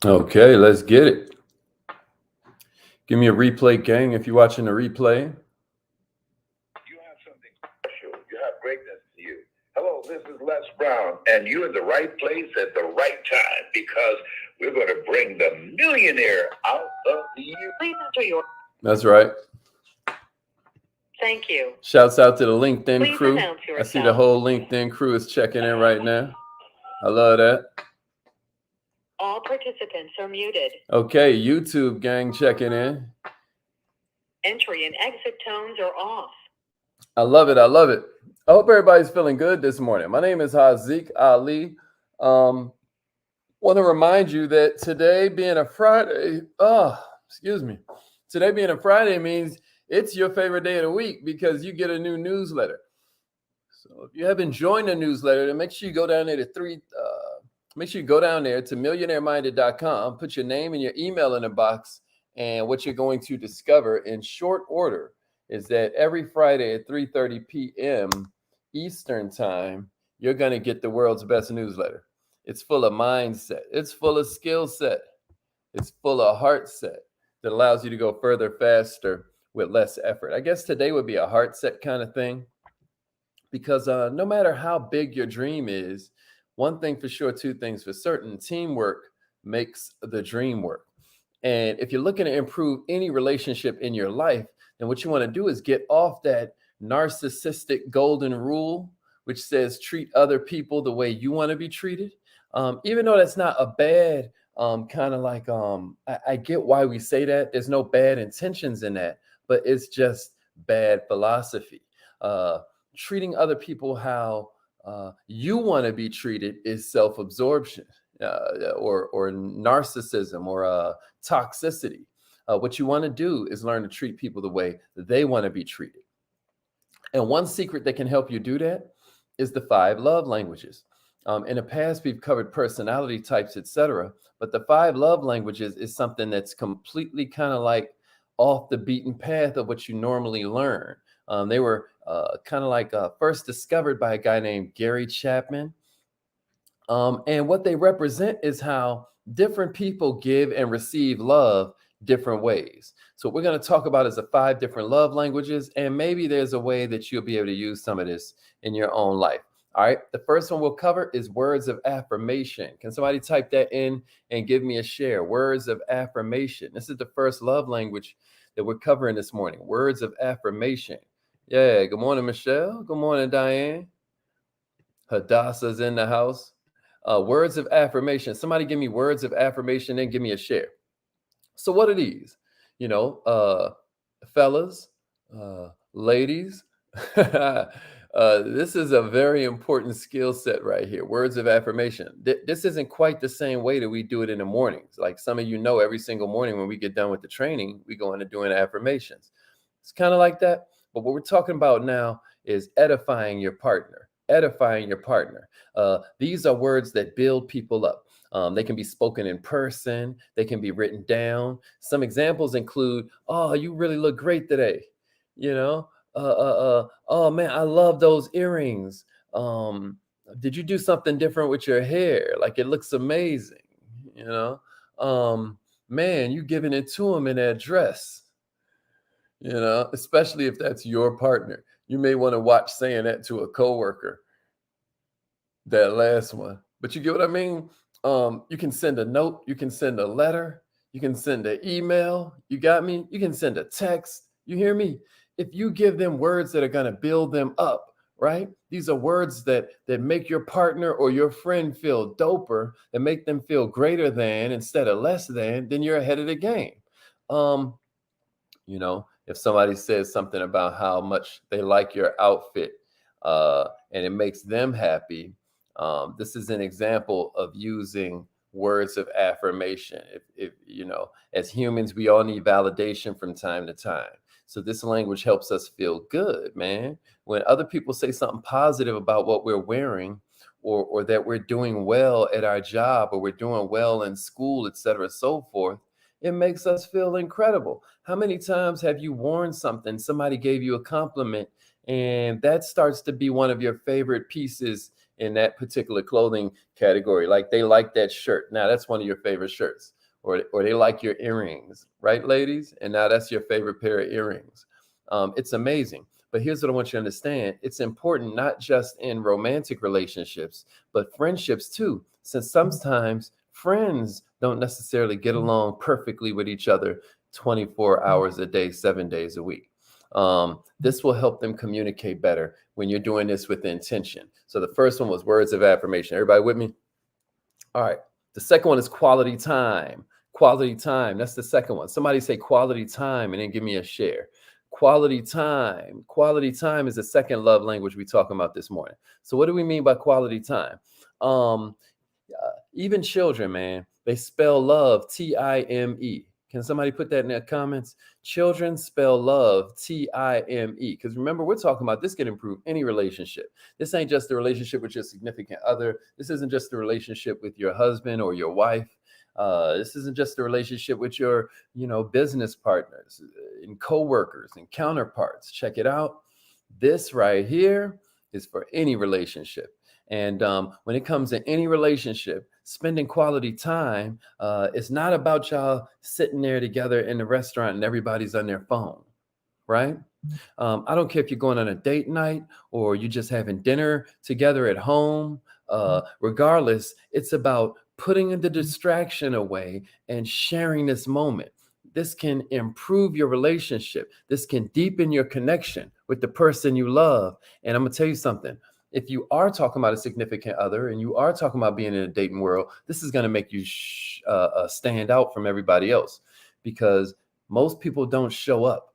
Okay, let's get it. Give me a replay, gang, if you're watching the replay. You have something special. You have greatness in you. Hello, this is Les Brown, and you're in the right place at the right time because we're going to bring the millionaire out of the year. Please enter your. That's right. Thank you. Shouts out to the LinkedIn Please crew. announce I see the yourself. whole LinkedIn crew is checking in right now. I love that. All participants are muted. Okay, YouTube gang checking in. Entry and exit tones are off. I love it. I love it. I hope everybody's feeling good this morning. My name is Haziq Ali. Want to remind you that today being a Friday, today being a Friday means it's your favorite day of the week because you get a new newsletter. So if you haven't joined the newsletter, then make sure you go down there to millionaireminded.com, put your name and your email in the box, and what you're going to discover in short order is that every Friday at 3:30 p.m. Eastern time, you're going to get the world's best newsletter. It's full of mindset. It's full of skill set. It's full of heart set that allows you to go further, faster with less effort. I guess today would be a heart set kind of thing because no matter how big your dream is, one thing for sure, two things for certain, teamwork makes the dream work. And if you're looking to improve any relationship in your life, then what you want to do is get off that narcissistic golden rule, which says treat other people the way you want to be treated. Even though that's not a bad kind of like, I get why we say that. There's no bad intentions in that, but it's just bad philosophy. Treating other people how you want to be treated is self-absorption or narcissism or toxicity. What you want to do is learn to treat people the way they want to be treated. And one secret that can help you do that is the 5 love languages. In the past, we've covered personality types, etc. But the 5 love languages is something that's completely kind of like off the beaten path of what you normally learn. They were kind of like first discovered by a guy named Gary Chapman. And what they represent is how different people give and receive love different ways. So what we're going to talk about is the 5 different love languages, and maybe there's a way that you'll be able to use some of this in your own life. All right. The first one we'll cover is words of affirmation. Can somebody type that in and give me a share? Words of affirmation. This is the first love language that we're covering this morning. Words of affirmation. Yeah. Good morning, Michelle. Good morning, Diane. Hadassah's in the house. Words of affirmation. Somebody give me words of affirmation and give me a share. So what are these? You know, fellas, ladies, this is a very important skill set right here. Words of affirmation. This isn't quite the same way that we do it in the mornings. Like some of you know, every single morning when we get done with the training, we go into doing affirmations. It's kind of like that. But what we're talking about now is edifying your partner. Edifying your partner. These are words that build people up. They can be spoken in person. They can be written down. Some examples include, "Oh, you really look great today." You know, "Oh man, I love those earrings. Did you do something different with your hair? Like it looks amazing." You know, "Man, you giving it to him in that dress." You know, especially if that's your partner. You may want to watch saying that to a coworker. That last one. But you get what I mean? You can send a note, you can send a letter, you can send an email. You got me? You can send a text. You hear me? If you give them words that are going to build them up, right? These are words that make your partner or your friend feel doper, that make them feel greater than instead of less than, then you're ahead of the game. Um, if somebody says something about how much they like your outfit and it makes them happy, this is an example of using words of affirmation. If as humans, we all need validation from time to time. So this language helps us feel good, man. When other people say something positive about what we're wearing, or that we're doing well at our job, or we're doing well in school, et cetera, so forth, it makes us feel incredible. How many times have you worn something, somebody gave you a compliment, and that starts to be one of your favorite pieces in that particular clothing category. Like they like that shirt. Now that's one of your favorite shirts. Or they like your earrings, right, ladies? And now that's your favorite pair of earrings. It's amazing. But here's what I want you to understand. It's important not just in romantic relationships, but friendships too, since sometimes friends don't necessarily get along perfectly with each other 24 hours a day, 7 days a week. This will help them communicate better when you're doing this with intention. So the first one was words of affirmation. Everybody with me? All right. The second one is quality time. Quality time. That's the second one. Somebody say quality time and then give me a share. Quality time. Quality time is the second love language we're talking about this morning. So what do we mean by quality time? Um, Even children, man, they spell love Time. Can somebody put that in the comments? Children spell love Time. Because remember, we're talking about this can improve any relationship. This ain't just a relationship with your significant other. This isn't just a relationship with your husband or your wife. This isn't just a relationship with your, business partners and coworkers and counterparts. Check it out. This right here is for any relationship. And when it comes to any relationship, spending quality time, it's not about y'all sitting there together in the restaurant and everybody's on their phone, right? I don't care if you're going on a date night or you're just having dinner together at home. Regardless, it's about putting the distraction away and sharing this moment. This can improve your relationship. This can deepen your connection with the person you love. And I'm going to tell you something. If you are talking about a significant other and you are talking about being in a dating world, this is going to make you stand out from everybody else, because most people don't show up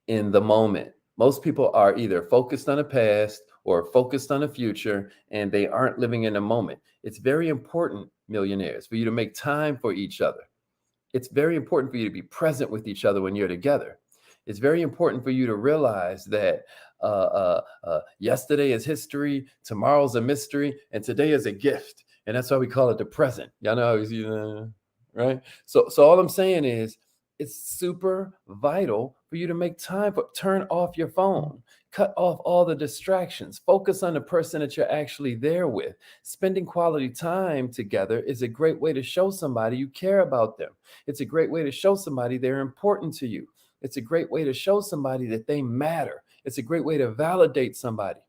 in the moment. Most people are either focused on the past or focused on the future, and they aren't living in the moment. It's very important, millionaires, for you to make time for each other. It's very important for you to be present with each other when you're together. It's very important for you to realize that yesterday is history, tomorrow's a mystery, and today is a gift. And that's why we call it the present. Y'all know how right? So all I'm saying is it's super vital for you to make time for turn off your phone, cut off all the distractions, focus on the person that you're actually there with. Spending quality time together is a great way to show somebody you care about them. It's a great way to show somebody they're important to you. It's a great way to show somebody that they matter. It's a great way to validate somebody.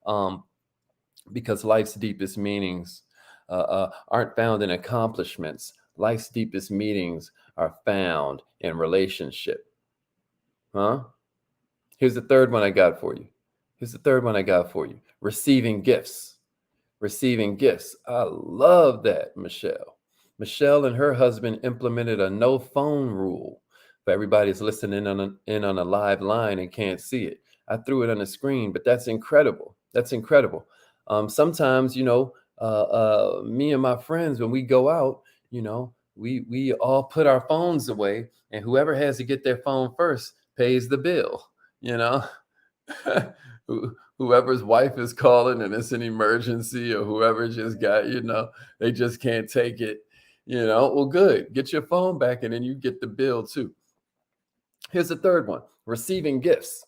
Um, because life's deepest meanings aren't found in accomplishments. Life's deepest meanings are found in relationship. Huh? Here's the third one I got for you. Receiving gifts. Receiving gifts. I love that, Michelle. Michelle and her husband implemented a no phone rule. For everybody's listening on a live line and can't see it, I threw it on the screen, but that's incredible. That's incredible. Sometimes, me and my friends, when we go out, we all put our phones away, and whoever has to get their phone first pays the bill. You know, whoever's wife is calling and it's an emergency, or whoever just got, they just can't take it. Well, good. Get your phone back, and then you get the bill too. Here's the third one: receiving gifts.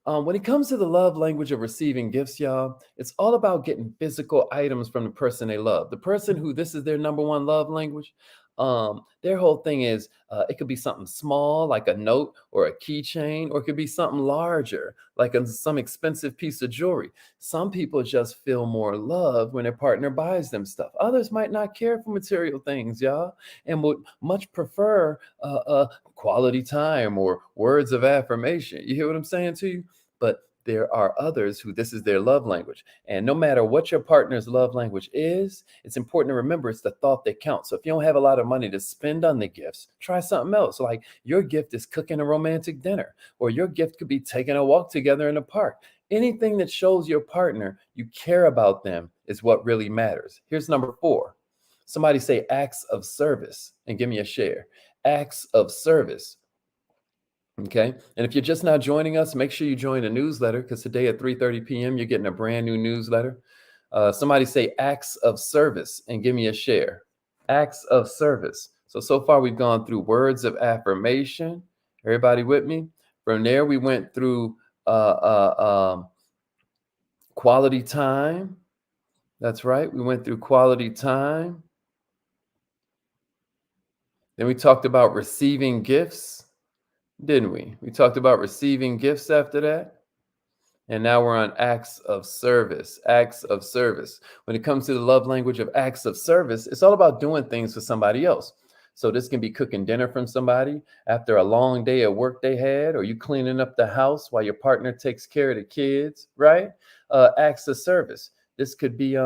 When it comes to the love language of receiving gifts, y'all, it's all about getting physical items from the person they love. The person who this is their number one love language, their whole thing is it could be something small like a note or a keychain, or it could be something larger like some expensive piece of jewelry. Some people just feel more love when their partner buys them stuff. Others might not care for material things, y'all, and would much prefer quality time or words of affirmation. You hear what I'm saying to you? But there are others who this is their love language. And no matter what your partner's love language is, it's important to remember it's the thought that counts. So if you don't have a lot of money to spend on the gifts, try something else. Like your gift is cooking a romantic dinner, or your gift could be taking a walk together in the park. Anything that shows your partner you care about them is what really matters. Here's number 4. Somebody say acts of service and give me a share. Acts of service. Okay. And if you're just now joining us, make sure you join the newsletter, because today at 3:30 p.m., you're getting a brand new newsletter. Somebody say acts of service and give me a share. Acts of service. So far we've gone through words of affirmation. Everybody with me? From there, we went through quality time. That's right. We went through quality time. Then we talked about receiving gifts, didn't we? We talked about receiving gifts after that. And now we're on acts of service. Acts of service. When it comes to the love language of acts of service, it's all about doing things for somebody else. So this can be cooking dinner from somebody after a long day of work they had, or you cleaning up the house while your partner takes care of the kids, right? Acts of service. This could be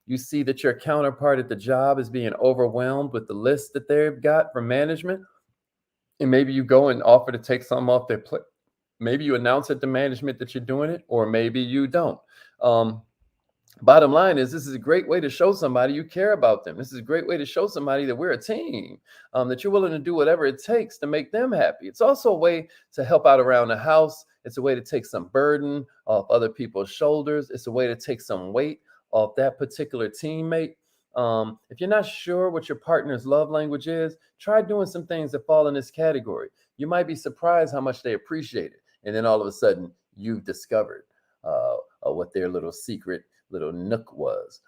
you see that your counterpart at the job is being overwhelmed with the list that they've got from management, and maybe you go and offer to take some off their plate. Maybe you announce at the management that you're doing it, or maybe you don't. Um, Bottom line is, this is a great way to show somebody you care about them. This is a great way to show somebody that we're a team, that you're willing to do whatever it takes to make them happy. It's also a way to help out around the house. It's a way to take some burden off other people's shoulders. It's a way to take some weight off that particular teammate. If you're not sure what your partner's love language is, try doing some things that fall in this category. You might be surprised how much they appreciate it. And then all of a sudden, you've discovered what their little secret little nook was.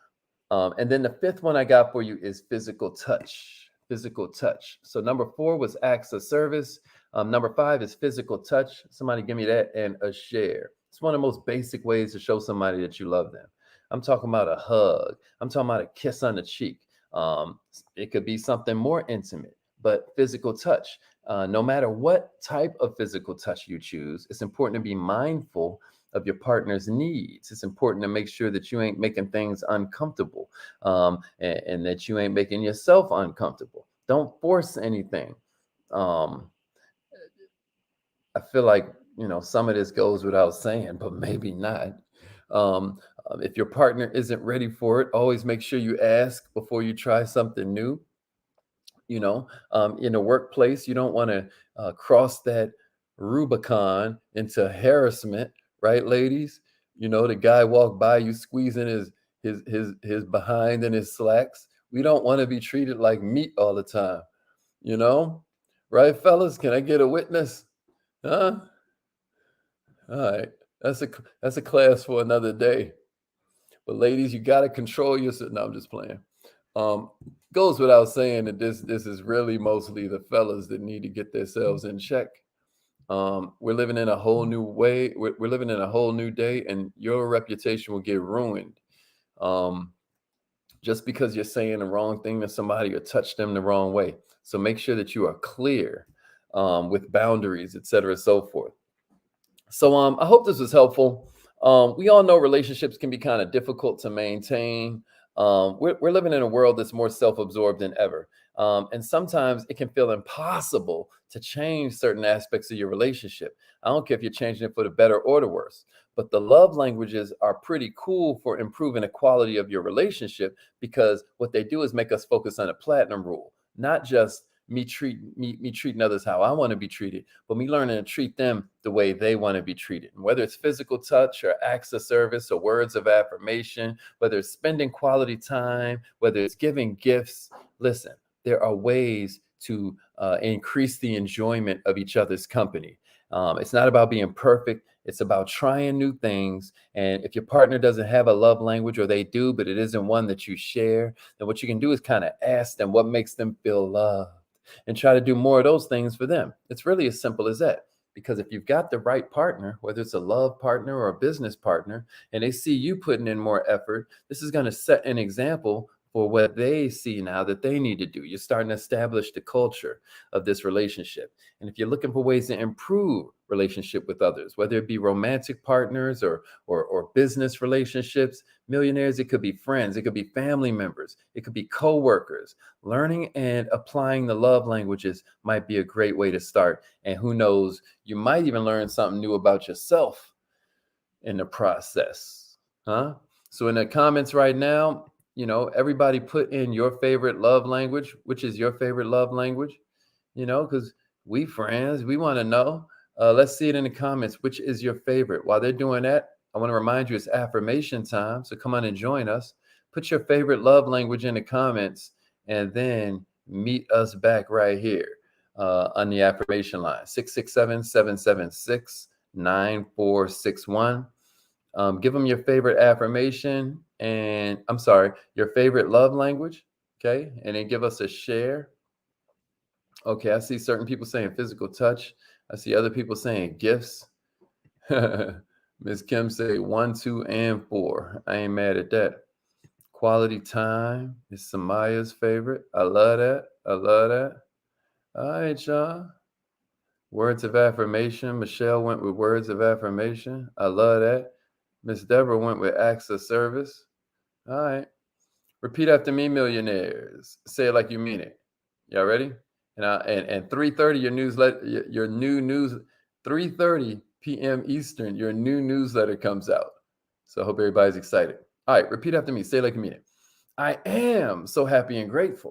And then the fifth one I got for you is physical touch. Physical touch. So number 4 was acts of service. Number 5 is physical touch. Somebody give me that and a share. It's one of the most basic ways to show somebody that you love them. I'm talking about a hug. I'm talking about a kiss on the cheek. It could be something more intimate, but physical touch. No matter what type of physical touch you choose, it's important to be mindful of your partner's needs. It's important to make sure that you ain't making things uncomfortable, and that you ain't making yourself uncomfortable. Don't force anything. Um, I feel like, some of this goes without saying, but maybe not. If your partner isn't ready for it, always make sure you ask before you try something new. In the workplace, you don't want to cross that Rubicon into harassment, right, ladies? The guy walked by you squeezing his behind in his slacks. We don't want to be treated like meat all the time, you know right, fellas? Can I get a witness? Huh? All right. That's a class for another day. But ladies, you got to control yourself. No, I'm just playing. Um, Goes without saying that this is really mostly the fellas that need to get themselves in check. We're living in a whole new way. We're living in a whole new day, and your reputation will get ruined, um, just because you're saying the wrong thing to somebody or touch them the wrong way. So make sure that you are clear, with boundaries, et cetera, so forth. So I hope this was helpful. We all know relationships can be kind of difficult to maintain. We're living in a world that's more self-absorbed than ever. And sometimes it can feel impossible to change certain aspects of your relationship. I don't care if you're changing it for the better or the worse, but the love languages are pretty cool for improving the quality of your relationship, because what they do is make us focus on a platinum rule, not just me treating others how I want to be treated, but me learning to treat them the way they want to be treated. And whether it's physical touch or acts of service or words of affirmation, whether it's spending quality time, whether it's giving gifts, listen, there are ways to increase the enjoyment of each other's company. It's not about being perfect. It's about trying new things. And if your partner doesn't have a love language, or they do, but it isn't one that you share, then what you can do is kind of ask them what makes them feel loved, and try to do more of those things for them. It's really as simple as that. Because if you've got the right partner, whether it's a love partner or a business partner, and they see you putting in more effort, this is going to set an example for what they see now that they need to do. You're starting to establish the culture of this relationship. And if you're looking for ways to improve relationship with others, whether it be romantic partners or business relationships, millionaires, it could be friends, it could be family members, it could be co-workers. Learning and applying the love languages might be a great way to start. And who knows, you might even learn something new about yourself in the process. Huh? So in the comments right now, everybody put in your favorite love language. Which is your favorite love language? Because we friends, we want to know. Let's see it in the comments. Which is your favorite? While they're doing that, I want to remind you it's affirmation time. So come on and join us. Put your favorite love language in the comments, and then meet us back right here on the affirmation line, 667-776-9461. Give them your favorite affirmation. And I'm sorry, your favorite love language. Okay. And then give us a share. Okay. I see certain people saying physical touch. I see other people saying gifts. Miss Kim say 1, 2, and 4. I ain't mad at that. Quality time is Samaya's favorite. I love that. I love that. All right, y'all. Words of affirmation. Michelle went with words of affirmation. I love that. Miss Deborah went with acts of service. All right. Repeat after me, millionaires. Say it like you mean it. Y'all ready? And 3:30, your newsletter, your new news, 3:30 p.m. Eastern, your new newsletter comes out. So I hope everybody's excited. All right, repeat after me. Say it like you mean it. I am so happy and grateful